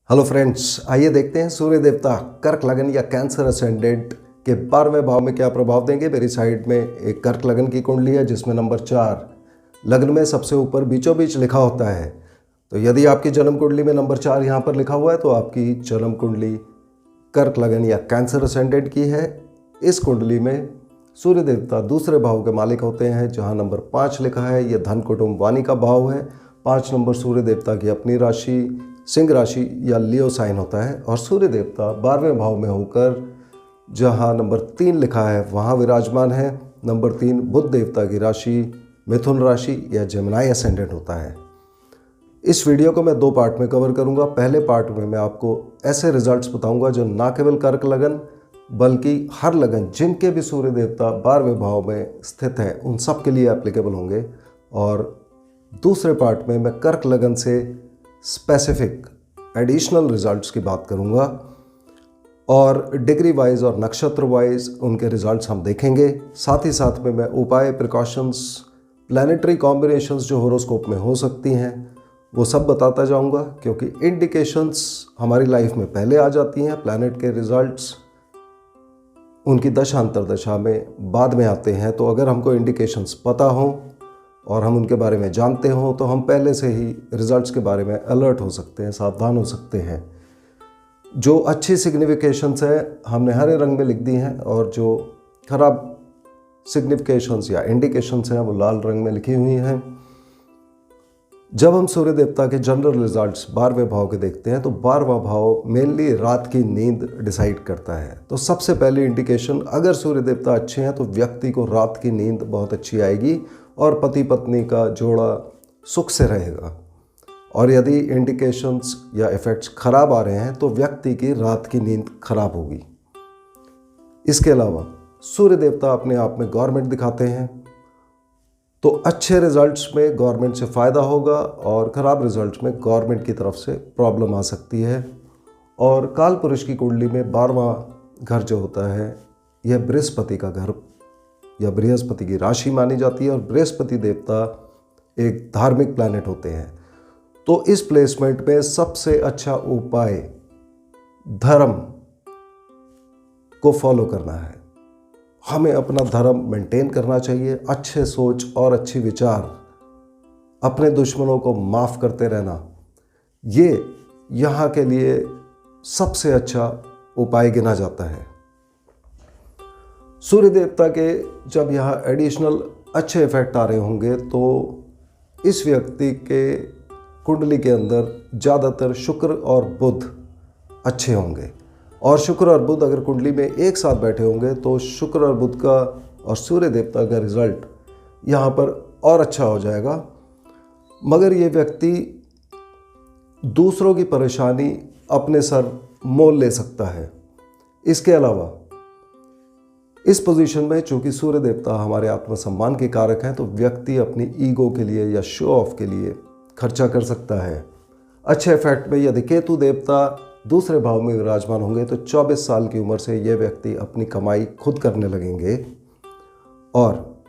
Hello friends, आइए देखते हैं सूर्य देवता कर्क लगन या कैंसर असेंडेंट के 12वें भाव में क्या प्रभाव देंगे। मेरी साइड में एक कर्क लगन की कुंडली है जिसमें नंबर 4 लग्न में सबसे ऊपर बीचों बीच लिखा होता है। तो यदि आपकी जन्म कुंडली में नंबर 4 यहाँ पर लिखा हुआ है तो आपकी जन्म कुंडली कर्क लगन या कैंसर असेंडेंट की है। इस कुंडली में सूर्य देवता दूसरे भाव के मालिक होते हैं। जहाँ नंबर 5 लिखा है यह धन कुटुंब वाणी का भाव है। 5 नंबर सूर्य देवता की अपनी राशि सिंह राशि या लियो साइन होता है और सूर्य देवता 12वें भाव में होकर जहाँ नंबर 3 लिखा है वहाँ विराजमान है। नंबर 3 बुध देवता की राशि मिथुन राशि या जेमिनी असेंडेंट होता है। इस वीडियो को मैं 2 पार्ट में कवर करूँगा। पहले पार्ट में मैं आपको ऐसे रिजल्ट्स बताऊँगा जो ना केवल कर्क लगन बल्कि हर लगन जिनके भी सूर्य देवता 12वें भाव में स्थित है उन सब के लिए एप्लीकेबल होंगे। और दूसरे पार्ट में मैं कर्क लगन से स्पेसिफिक एडिशनल रिजल्ट्स की बात करूंगा और डिग्री वाइज और नक्षत्र वाइज उनके रिजल्ट्स हम देखेंगे। साथ ही साथ में मैं उपाय, प्रिकॉशंस, प्लानिटरी कॉम्बिनेशंस जो होरोस्कोप में हो सकती हैं वो सब बताता जाऊंगा, क्योंकि इंडिकेशंस हमारी लाइफ में पहले आ जाती हैं। प्लैनेट के रिजल्ट्स उनकी दशा अंतरदशा में बाद में आते हैं। तो अगर हमको इंडिकेशंस पता हों और हम उनके बारे में जानते हों तो हम पहले से ही रिजल्ट्स के बारे में अलर्ट हो सकते हैं, सावधान हो सकते हैं। जो अच्छी सिग्निफिकेशंस है हमने हरे रंग में लिख दी हैं और जो खराब सिग्निफिकेशंस या इंडिकेशंस हैं वो लाल रंग में लिखी हुई हैं। जब हम सूर्य देवता के जनरल रिजल्ट्स 12वें भाव के देखते हैं तो 12वां भाव मेनली रात की नींद डिसाइड करता है। तो सबसे पहली इंडिकेशन, अगर सूर्य देवता अच्छे हैं तो व्यक्ति को रात की नींद बहुत अच्छी आएगी और पति पत्नी का जोड़ा सुख से रहेगा। और यदि इंडिकेशंस या इफ़ेक्ट्स खराब आ रहे हैं तो व्यक्ति की रात की नींद खराब होगी। इसके अलावा सूर्य देवता अपने आप में गवर्नमेंट दिखाते हैं, तो अच्छे रिजल्ट्स में गवर्नमेंट से फ़ायदा होगा और ख़राब रिजल्ट्स में गवर्नमेंट की तरफ से प्रॉब्लम आ सकती है। और काल पुरुष की कुंडली में 12वां घर जो होता है यह बृहस्पति का घर या बृहस्पति की राशि मानी जाती है और बृहस्पति देवता एक धार्मिक प्लैनेट होते हैं। तो इस प्लेसमेंट में सबसे अच्छा उपाय धर्म को फॉलो करना है। हमें अपना धर्म मेंटेन करना चाहिए, अच्छे सोच और अच्छे विचार, अपने दुश्मनों को माफ़ करते रहना, ये यहाँ के लिए सबसे अच्छा उपाय गिना जाता है। सूर्य देवता के जब यहाँ एडिशनल अच्छे इफेक्ट आ रहे होंगे तो इस व्यक्ति के कुंडली के अंदर ज़्यादातर शुक्र और बुध अच्छे होंगे। और शुक्र और बुध अगर कुंडली में एक साथ बैठे होंगे तो शुक्र और बुध का और सूर्य देवता का रिजल्ट यहाँ पर और अच्छा हो जाएगा। मगर ये व्यक्ति दूसरों की परेशानी अपने सर मोल ले सकता है। इसके अलावा इस पोजीशन में चूंकि सूर्य देवता हमारे आत्मसम्मान के कारक हैं तो व्यक्ति अपनी ईगो के लिए या शो ऑफ के लिए खर्चा कर सकता है। अच्छे इफेक्ट में यदि केतु देवता दूसरे भाव में विराजमान होंगे तो 24 साल की उम्र से यह व्यक्ति अपनी कमाई खुद करने लगेंगे। और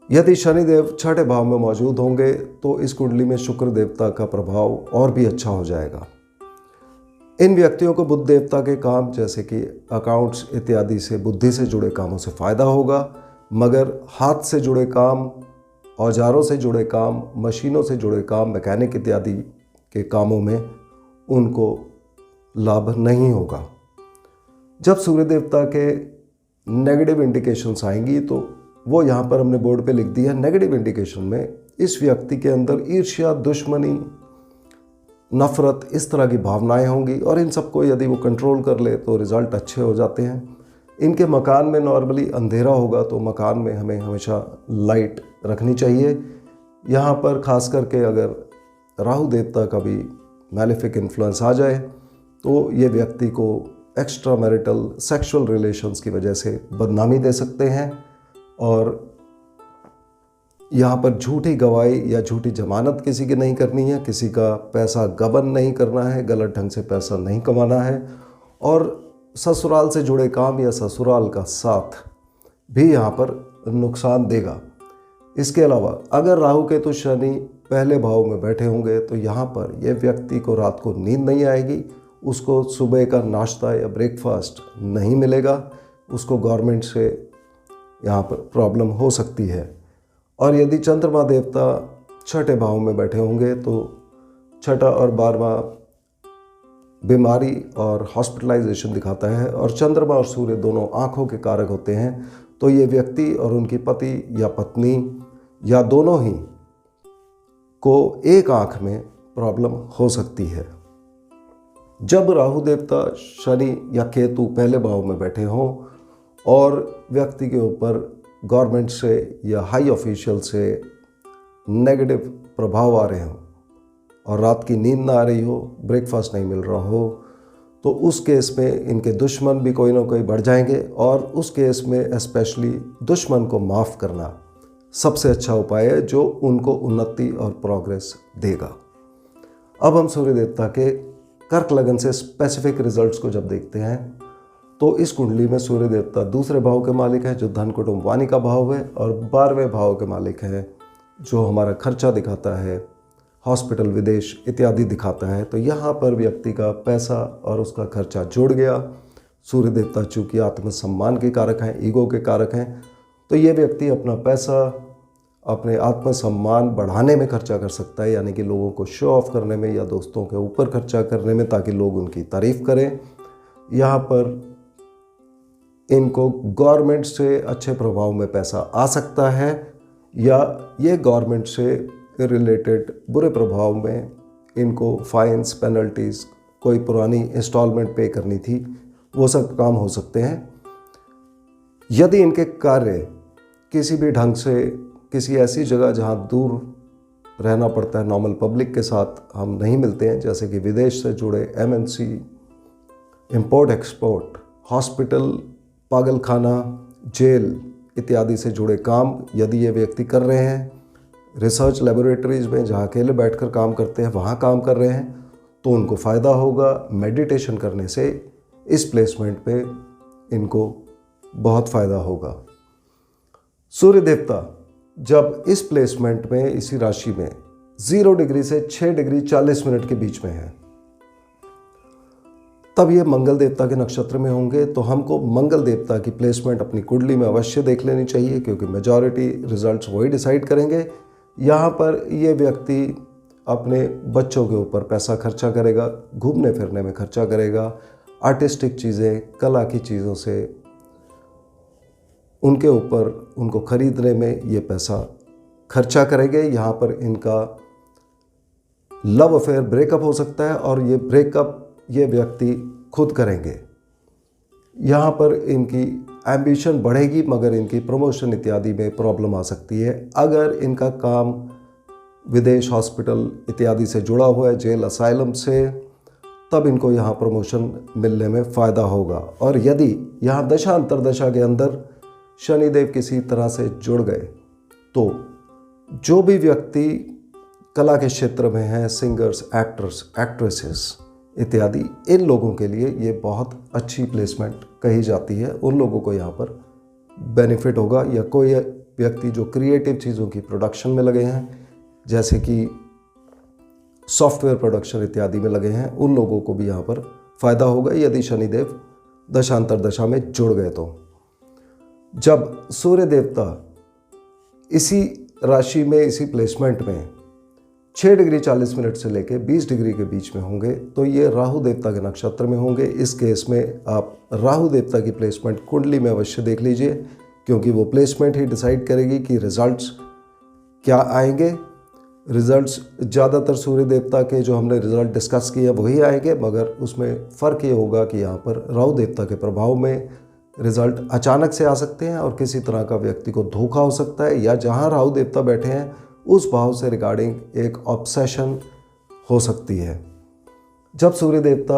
यदि शनिदेव 6ठे भाव में मौजूद होंगे तो इस कुंडली में शुक्र देवता का प्रभाव और भी अच्छा हो जाएगा। इन व्यक्तियों को बुध देवता के काम जैसे कि अकाउंट्स इत्यादि से, बुद्धि से जुड़े कामों से फ़ायदा होगा, मगर हाथ से जुड़े काम, औजारों से जुड़े काम, मशीनों से जुड़े काम, मैकेनिक इत्यादि के कामों में उनको लाभ नहीं होगा। जब सूर्य देवता के नेगेटिव इंडिकेशंस आएंगी तो वो यहाँ पर हमने बोर्ड पे लिख दिया है। नेगेटिव इंडिकेशन में इस व्यक्ति के अंदर ईर्ष्या, दुश्मनी, नफ़रत, इस तरह की भावनाएं होंगी और इन सबको यदि वो कंट्रोल कर ले तो रिज़ल्ट अच्छे हो जाते हैं। इनके मकान में नॉर्मली अंधेरा होगा तो मकान में हमें हमेशा लाइट रखनी चाहिए। यहाँ पर ख़ास करके अगर राहु देवता का भी मैलेफिक इन्फ्लुएंस आ जाए तो ये व्यक्ति को एक्स्ट्रा मैरिटल सेक्सुअल रिलेशंस की वजह से बदनामी दे सकते हैं। और यहाँ पर झूठी गवाही या झूठी जमानत किसी की नहीं करनी है, किसी का पैसा गबन नहीं करना है, गलत ढंग से पैसा नहीं कमाना है। और ससुराल से जुड़े काम या ससुराल का साथ भी यहाँ पर नुकसान देगा। इसके अलावा अगर राहु केतु शनि पहले भाव में बैठे होंगे तो यहाँ पर यह व्यक्ति को रात को नींद नहीं आएगी, उसको सुबह का नाश्ता या ब्रेकफास्ट नहीं मिलेगा, उसको गवर्नमेंट से यहाँ पर प्रॉब्लम हो सकती है। और यदि चंद्रमा देवता छठे भाव में बैठे होंगे तो छठा और 12वां बीमारी और हॉस्पिटलाइजेशन दिखाता है, और चंद्रमा और सूर्य दोनों आँखों के कारक होते हैं, तो ये व्यक्ति और उनकी पति या पत्नी या दोनों ही को एक आँख में प्रॉब्लम हो सकती है। जब राहु देवता, शनि या केतु पहले भाव में बैठे हों और व्यक्ति के ऊपर गवर्नमेंट से या हाई ऑफिशियल से नेगेटिव प्रभाव आ रहे हों और रात की नींद ना आ रही हो, ब्रेकफास्ट नहीं मिल रहा हो, तो उस केस में इनके दुश्मन भी कोई ना कोई बढ़ जाएंगे, और उस केस में स्पेशली दुश्मन को माफ़ करना सबसे अच्छा उपाय है जो उनको उन्नति और प्रोग्रेस देगा। अब हम सूर्य देवता के कर्क लगन से स्पेसिफिक रिजल्ट्स को जब देखते हैं तो इस कुंडली में सूर्य देवता दूसरे भाव के मालिक है जो धन कुटुंब वाणी का भाव है, और 12वें भाव के मालिक है जो हमारा खर्चा दिखाता है, हॉस्पिटल, विदेश इत्यादि दिखाता है। तो यहाँ पर व्यक्ति का पैसा और उसका खर्चा जुड़ गया। सूर्य देवता चूँकि आत्मसम्मान के कारक हैं, ईगो के कारक हैं, तो ये व्यक्ति अपना पैसा अपने आत्मसम्मान बढ़ाने में खर्चा कर सकता है, यानी कि लोगों को शो ऑफ करने में या दोस्तों के ऊपर खर्चा करने में, ताकि लोग उनकी तारीफ़ करें। यहाँ पर इनको गवर्नमेंट से अच्छे प्रभाव में पैसा आ सकता है, या ये गवर्नमेंट से रिलेटेड बुरे प्रभाव में इनको फाइन्स, पेनल्टीज़, कोई पुरानी इंस्टॉलमेंट पे करनी थी, वो सब काम हो सकते हैं। यदि इनके कार्य किसी भी ढंग से किसी ऐसी जगह जहाँ दूर रहना पड़ता है, नॉर्मल पब्लिक के साथ हम नहीं मिलते हैं, जैसे कि विदेश से जुड़े MNC, इंपोर्ट एक्सपोर्ट, हॉस्पिटल, पागलखाना, जेल इत्यादि से जुड़े काम यदि ये व्यक्ति कर रहे हैं, रिसर्च लेबोरेटरीज़ में जहाँ अकेले बैठकर काम करते हैं वहाँ काम कर रहे हैं, तो उनको फ़ायदा होगा। मेडिटेशन करने से इस प्लेसमेंट पे इनको बहुत फ़ायदा होगा। सूर्य देवता जब इस प्लेसमेंट में, इसी राशि में 0 डिग्री से 6 डिग्री 40 मिनट के बीच में है, तब ये मंगल देवता के नक्षत्र में होंगे। तो हमको मंगल देवता की प्लेसमेंट अपनी कुंडली में अवश्य देख लेनी चाहिए, क्योंकि मेजॉरिटी रिजल्ट्स वही डिसाइड करेंगे। यहाँ पर ये व्यक्ति अपने बच्चों के ऊपर पैसा खर्चा करेगा, घूमने फिरने में खर्चा करेगा, आर्टिस्टिक चीज़ें, कला की चीज़ों से उनके ऊपर, उनको खरीदने में ये पैसा खर्चा करेंगे। यहाँ पर इनका लव अफेयर ब्रेकअप हो सकता है, और ये ब्रेकअप ये व्यक्ति खुद करेंगे। यहाँ पर इनकी एम्बिशन बढ़ेगी, मगर इनकी प्रमोशन इत्यादि में प्रॉब्लम आ सकती है। अगर इनका काम विदेश, हॉस्पिटल इत्यादि से जुड़ा हुआ है, जेल, असाइलम से, तब इनको यहाँ प्रमोशन मिलने में फ़ायदा होगा। और यदि यहाँ दशा अंतरदशा के अंदर शनिदेव किसी तरह से जुड़ गए, तो जो भी व्यक्ति कला के क्षेत्र में हैं, सिंगर्स, एक्टर्स, एक्ट्रेसेस इत्यादि, इन लोगों के लिए ये बहुत अच्छी प्लेसमेंट कही जाती है। उन लोगों को यहाँ पर बेनिफिट होगा। या कोई व्यक्ति जो क्रिएटिव चीज़ों की प्रोडक्शन में लगे हैं, जैसे कि सॉफ्टवेयर प्रोडक्शन इत्यादि में लगे हैं, उन लोगों को भी यहाँ पर फ़ायदा होगा यदि शनिदेव दशांतर दशा में जुड़ गए। तो जब सूर्य देवता इसी राशि में, इसी प्लेसमेंट में 6 डिग्री 40 मिनट से लेकर 20 डिग्री के बीच में होंगे, तो ये राहु देवता के नक्षत्र में होंगे। इस केस में आप राहु देवता की प्लेसमेंट कुंडली में अवश्य देख लीजिए, क्योंकि वो प्लेसमेंट ही डिसाइड करेगी कि रिजल्ट्स क्या आएंगे। रिजल्ट्स ज़्यादातर सूर्य देवता के जो हमने रिजल्ट डिस्कस किए वही आएंगे, मगर उसमें फ़र्क ये होगा कि यहाँ पर राहु देवता के प्रभाव में रिजल्ट अचानक से आ सकते हैं, और किसी तरह का व्यक्ति को धोखा हो सकता है, या जहाँ राहु देवता बैठे हैं उस भाव से रिगार्डिंग एक ऑब्सेशन हो सकती है। जब सूर्य देवता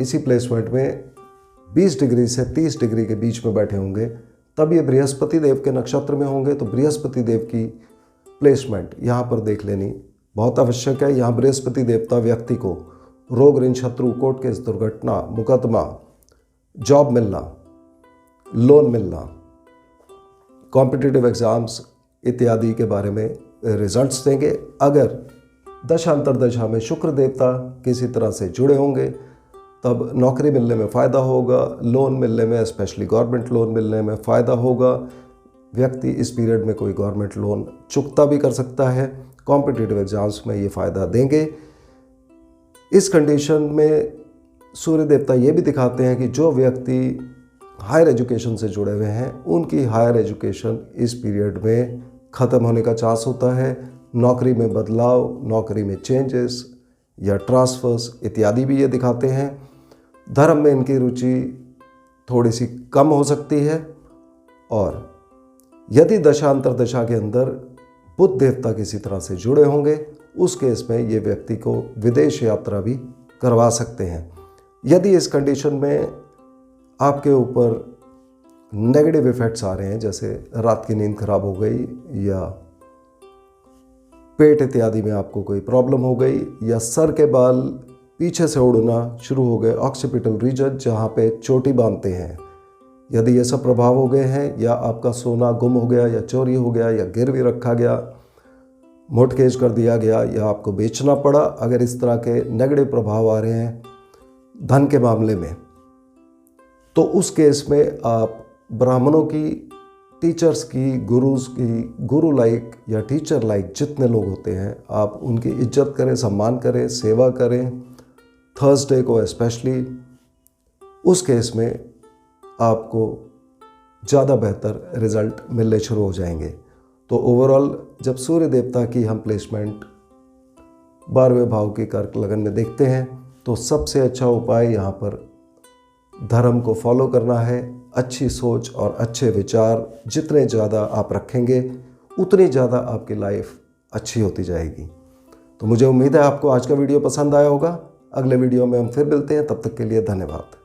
इसी प्लेसमेंट में 20 डिग्री से 30 डिग्री के बीच में बैठे होंगे, तब ये बृहस्पति देव के नक्षत्र में होंगे। तो बृहस्पति देव की प्लेसमेंट यहाँ पर देख लेनी बहुत आवश्यक है। यहाँ बृहस्पति देवता व्यक्ति को रोग, ऋण, शत्रु, कोर्ट केस, दुर्घटना, मुकदमा, जॉब मिलना, लोन मिलना, कॉम्पिटिटिव एग्ज़ाम्स इत्यादि के बारे में रिजल्ट्स देंगे। अगर दशा अंतर्दशा में शुक्र देवता किसी तरह से जुड़े होंगे तब नौकरी मिलने में फ़ायदा होगा, लोन मिलने में, स्पेशली गवर्नमेंट लोन मिलने में फ़ायदा होगा। व्यक्ति इस पीरियड में कोई गवर्नमेंट लोन चुकता भी कर सकता है। कॉम्पिटिटिव एग्जाम्स में ये फ़ायदा देंगे। इस कंडीशन में सूर्य देवता ये भी दिखाते हैं कि जो व्यक्ति हायर एजुकेशन से जुड़े हुए हैं उनकी हायर एजुकेशन इस पीरियड में ख़त्म होने का चांस होता है। नौकरी में बदलाव, नौकरी में चेंजेस या ट्रांसफर्स इत्यादि भी ये दिखाते हैं। धर्म में इनकी रुचि थोड़ी सी कम हो सकती है। और यदि दशा अंतर्दशा के अंदर बुध देवता किसी तरह से जुड़े होंगे उस केस में ये व्यक्ति को विदेश यात्रा भी करवा सकते हैं। यदि इस कंडीशन में आपके ऊपर नेगेटिव इफ़ेक्ट्स आ रहे हैं, जैसे रात की नींद खराब हो गई या पेट इत्यादि में आपको कोई प्रॉब्लम हो गई या सर के बाल पीछे से उड़ना शुरू हो गए, ऑक्सीपिटल रीजन जहाँ पे चोटी बांधते हैं, यदि ये सब प्रभाव हो गए हैं, या आपका सोना गुम हो गया या चोरी हो गया या गिरवी रखा गया, मोर्टगेज कर दिया गया या आपको बेचना पड़ा, अगर इस तरह के नेगेटिव प्रभाव आ रहे हैं धन के मामले में, तो उस केस में आप ब्राह्मणों की, टीचर्स की, गुरुज की, गुरु लाइक या टीचर लाइक जितने लोग होते हैं आप उनकी इज्जत करें, सम्मान करें, सेवा करें। थर्सडे को स्पेशली, उस केस में आपको ज़्यादा बेहतर रिज़ल्ट मिलने शुरू हो जाएंगे। तो ओवरऑल जब सूर्य देवता की हम प्लेसमेंट 12वें भाव की कर्क लगन में देखते हैं तो सबसे अच्छा उपाय यहाँ पर धर्म को फॉलो करना है। अच्छी सोच और अच्छे विचार जितने ज़्यादा आप रखेंगे उतनी ज़्यादा आपकी लाइफ अच्छी होती जाएगी। तो मुझे उम्मीद है आपको आज का वीडियो पसंद आया होगा। अगले वीडियो में हम फिर मिलते हैं, तब तक के लिए धन्यवाद।